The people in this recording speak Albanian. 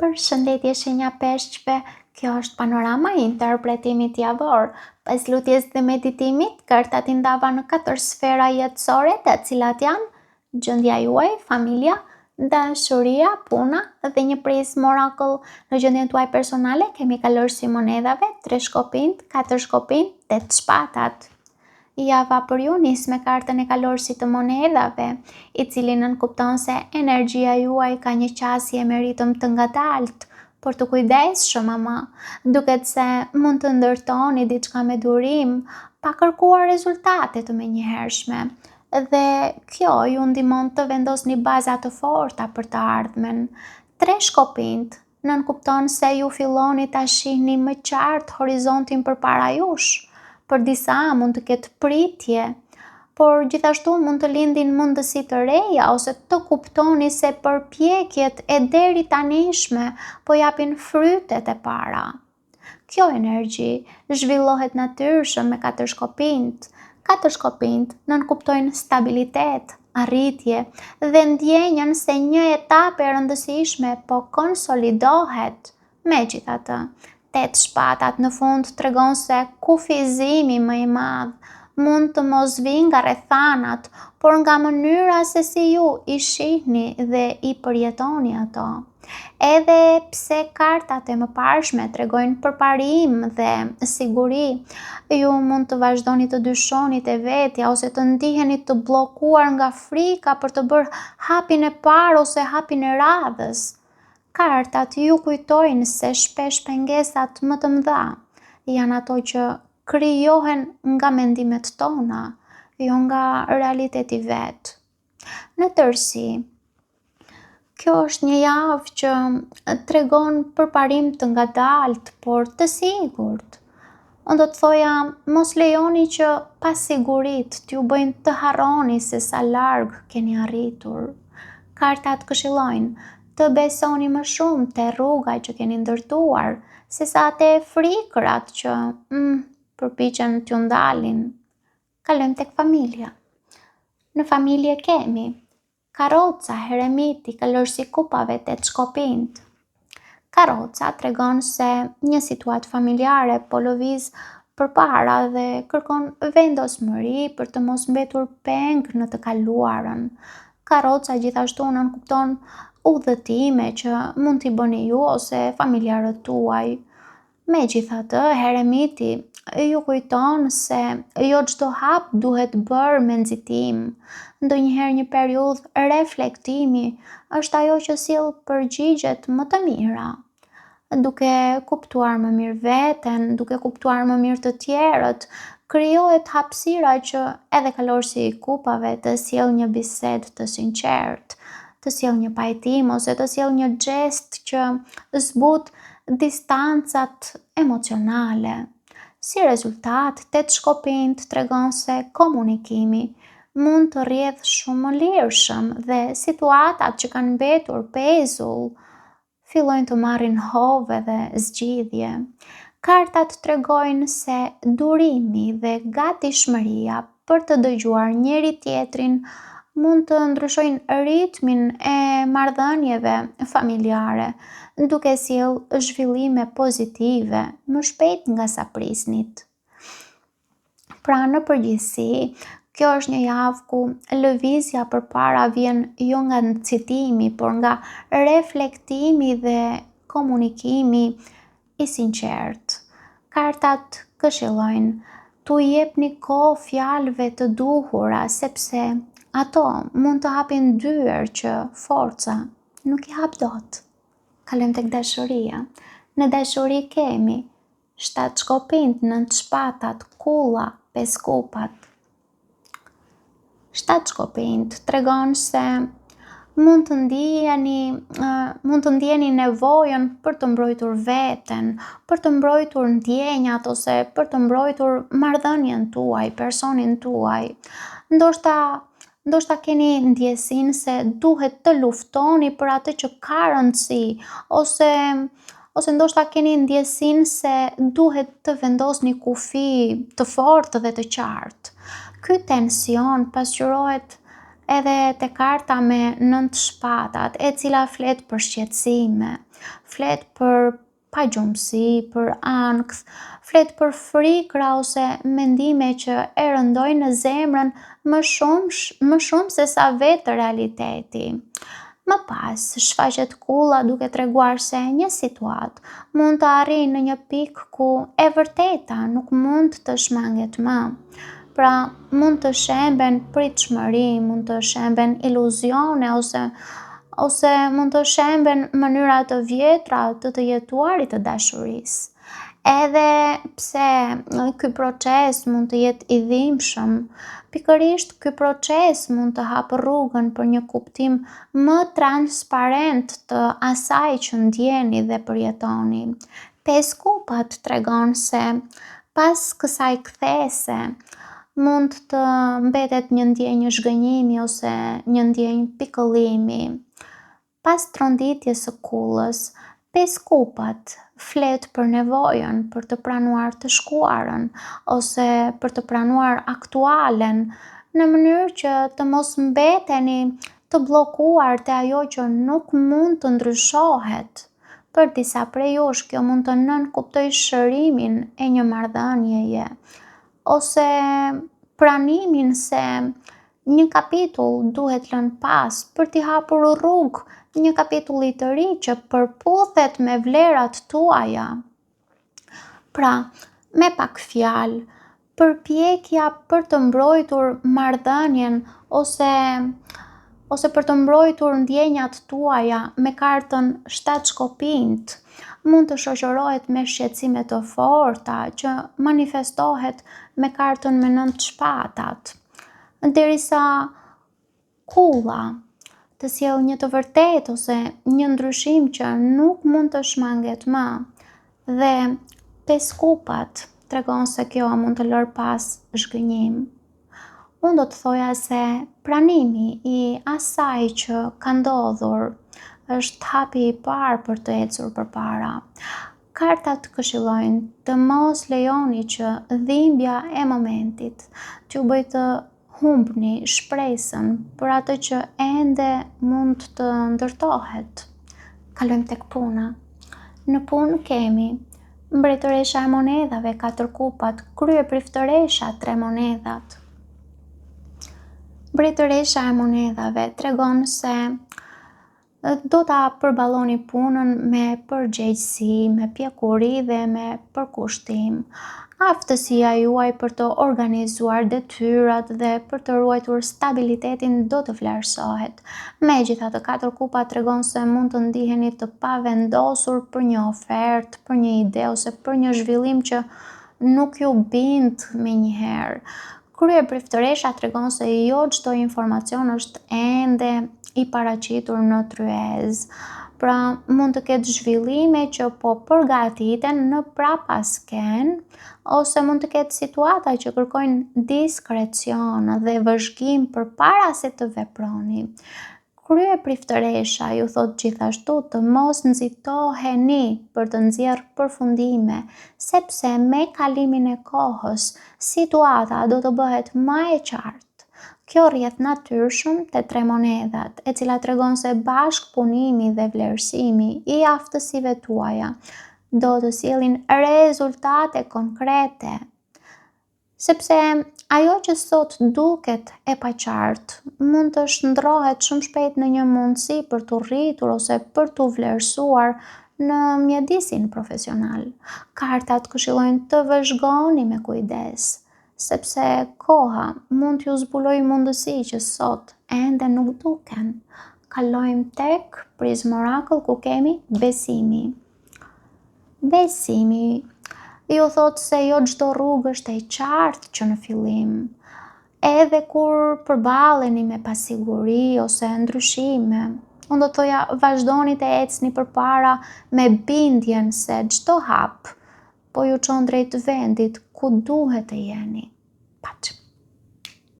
Përshëndetje shenja peshqve, kjo është panorama i interpretimit javor. Pas lutjes dhe meditimit, kartat i ndava në 4 sfera jetësore, të cilat janë gjendja juaj, familja, dashuria, puna dhe një prismë oracle. Në gjendjen tuaj personale kemi kalorësi monedhave, 3 shkopinjt, 4 shkopinjt, 8 shpatat. Java për ju nis me kartën e kalorësit të monedhave, i cili nënkupton se energjia juaj ka një qasje me ritëm të ngadalt, por të kujdesshëm ama, duket se mund të ndërtoni diçka me durim, pa kërkuar rezultate të menjëhershme. Dhe kjo ju ndihmon të vendosni baza të forta për të ardhmen. 3 shkopinjt nënkupton se ju filloni ta shihni më qartë horizontin përpara jush. Për disa mund të ketë pritje, por gjithashtu mund të lindin mundësi të reja ose të kuptoni se përpjekjet e deri tanishme po japin frytet e para. Kjo energji zhvillohet natyrshëm me 4 shkopinjt. 4 shkopinjt nënkuptojnë stabilitet, arritje dhe ndjenjën se një etapë e rëndësishme po konsolidohet. Megjithatë, 8 shpatat në fund tregon se kufizimi më i madh mund të mos vijë nga rrethanat, por nga mënyra se si ju i shihni dhe i përjetoni ato. Edhe pse kartat e mëparshme tregojnë përparim dhe siguri, ju mund të vazhdoni të dyshoni te vetja ose të ndiheni të bllokuar nga frika për të bërë hapin e parë ose hapin e radhës. Kartat ju kujtojnë se shpesh pengesat më të mëdha janë ato që krijohen nga mendimet tona, jo nga realiteti vet. Në tërësi, kjo është një javë që tregon përparim të ngadalt, por të sigurt. Unë do të thoja, mos lejoni që pasigurit t'ju bëjnë të harroni se sa larg keni arritur. Kartat këshillojnë të besoni më shumë te rruga që keni ndërtuar, sesa te frikrat që përpiqen t'ju ndalin. Kalojmë tek familja. Në familje kemi Karroca, Heremiti, kalorësi kupave, 8 shkopinjt. Karroca tregon se një situatë familjare po lëviz përpara dhe kërkon vendosmëri për të mos mbetur peng në të kaluarën. Karroca gjithashtu nënkupton udhëtime që mund t'i bëni ju ose familjarët tuaj. Megjithatë, Heremiti ju kujton se jo çdo hap duhet bërë me nxitim. Ndonjëherë një periudhë reflektimi është ajo që sjell përgjigjet më të mira. Duke kuptuar më mirë veten, duke kuptuar më mirë të tjerët, krijohet hapësira që edhe kalorësi i kupave të sjellë një bisedë të sinqertë, të sjellë një pajtim ose të sjellë një gest që zbut distancat emocionale. Si rezultat, 8 shkopinjt tregon se komunikimi mund të rrjedhë shumë më lirshëm dhe situatat që kanë mbetur pezull fillojnë të marrin hove dhe zgjidhje. Kartat tregojnë se durimi dhe gatishmëria për të dëgjuar njëri tjetrin mund të ndryshojnë ritmin e marrëdhënieve familjare, duke sjellë zhvillime pozitive më shpejt nga sa prisnit. Pra në përgjithësi, kjo është një javë ku lëvizja përpara vjen jo nga nxitimi, por nga reflektimi dhe komunikimi i sinqertë. Kartat këshillojnë t'u jepni kohë fjalëve të duhura, sepse ato mund të hapin dyer që forca nuk i hap dot. Kalojmë tek dashuria. Në dashuri kemi 7 shkopinjt, 9 shpatat, kulla, 5 kupat. 7 shkopinjt tregon se mund të ndjeni nevojën për të mbrojtur veten, për të mbrojtur ndjenjat ose për të mbrojtur marrëdhënien tuaj, personin tuaj. Ndoshta keni ndjesinë se duhet të luftoni për atë që ka rëndësi, ose ndoshta keni ndjesinë se duhet të vendosni kufi të fortë dhe të qartë. Ky tension pasqyrohet edhe te karta me 9 shpatat, e cila flet për shqetësime, flet për pagjumësi, për ankth, flet për frikra ose mendime që e rëndojnë në zemrën më shumë se sa vetë realiteti. Më pas, shfaqet kulla duke treguar se një situatë mund të arrijë në një pikë ku e vërteta nuk mund të shmanget më. Pra, mund të shemben pritshmëri, mund të shemben iluzione ose mund të shemben mënyra të vjetra të jetuarit të dashurisë. Edhe pse ky proces mund të jetë i dhimbshëm, pikërisht ky proces mund të hapë rrugën për një kuptim më transparent të asaj që ndjeni dhe përjetoni. Pesë kupat tregon se pas kësaj kthese mund të mbetet një ndjenjë zhgënjimi ose një ndjenjë pikëllimi. Pas tronditjes së kullës, pesë kupat flet për nevojën për të pranuar të shkuarën ose për të pranuar aktualen në mënyrë që të mos mbeteni të bllokuar te ajo që nuk mund të ndryshohet. Për disa prej jush kjo mund të nënkuptojë shërimin e një marrëdhënieje ose pranimin se një kapitull duhet lënë pas për t'i hapur rrugë një kapitulli të ri që përputhet me vlerat tuaja. Pra, me pak fjalë, përpjekja për të mbrojtur marrëdhënien ose për të mbrojtur ndjenjat tuaja me kartën 7 shkopinjt mund të shoqërohet me shqetësime të forta që manifestohet me kartën me 9 shpatat. Derisa kulla të sjellë një të vërtetë ose një ndryshim që nuk mund të shmanget më, dhe pesë kupat tregon se kjo mund të lërë pas zhgënjim. Unë do të thoja se pranimi i asaj që ka ndodhur është hapi i parë për të ecur përpara. Kartat këshillojnë të mos lejoni që dhimbja e momentit t'ju bëjë të humbni shpresën për atë që ende mund të ndërtohet. Kalojmë tek puna. Në punë kemi mbretëresha e monedhave 4 kupat, kryepriftëresha 3 monedhat. Mbretëresha e monedhave tregon se do ta përballoni punën me përgjegjësi, me pjekuri dhe me përkushtim. Aftësia juaj për të organizuar detyrat dhe për të ruajtur stabilitetin do të vlerësohet. Megjithatë, 4 kupa tregon se mund të ndiheni të pavendosur për një ofertë, për një ide ose për një zhvillim që nuk ju bind menjëherë. Kryepriftëresha tregon se jo çdo informacion është ende i paraqitur në tryezë. Pra, mund të ketë zhvillime që po përgatiten në prapasken, ose mund të ketë situata që kërkojnë diskrecion dhe vëzhgim përpara se të veproni. Kryepriftëresha ju thot gjithashtu të mos nxitoheni për të nxjerrë përfundime, sepse me kalimin e kohës, situata do të bëhet më e qartë. Kjo rrjedh natyrshëm te 3 monedhat, e cila tregon se bashkëpunimi dhe vlerësimi i aftësive tuaja do të sjellin rezultate konkrete. Sepse ajo që sot duket e paqartë mund të shndrohet shumë shpejt në një mundësi për të rritur ose për të vlerësuar në mjedisin profesional. Kartat këshillojnë të vëzhgoni me kujdes, sepse koha mund t'ju zbulojë mundësi që sot ende nuk duken. Kalojmë tek Prism Oracle ku kemi besimi. Besimi ju thot se jo çdo rrugë është e qartë që në fillim. Edhe kur përballeni me pasiguri ose ndryshime, unë do të thoja vazhdoni të ecni përpara me bindjen se çdo hap po ju çon drejt vendit ku duhet të jeni. Paç.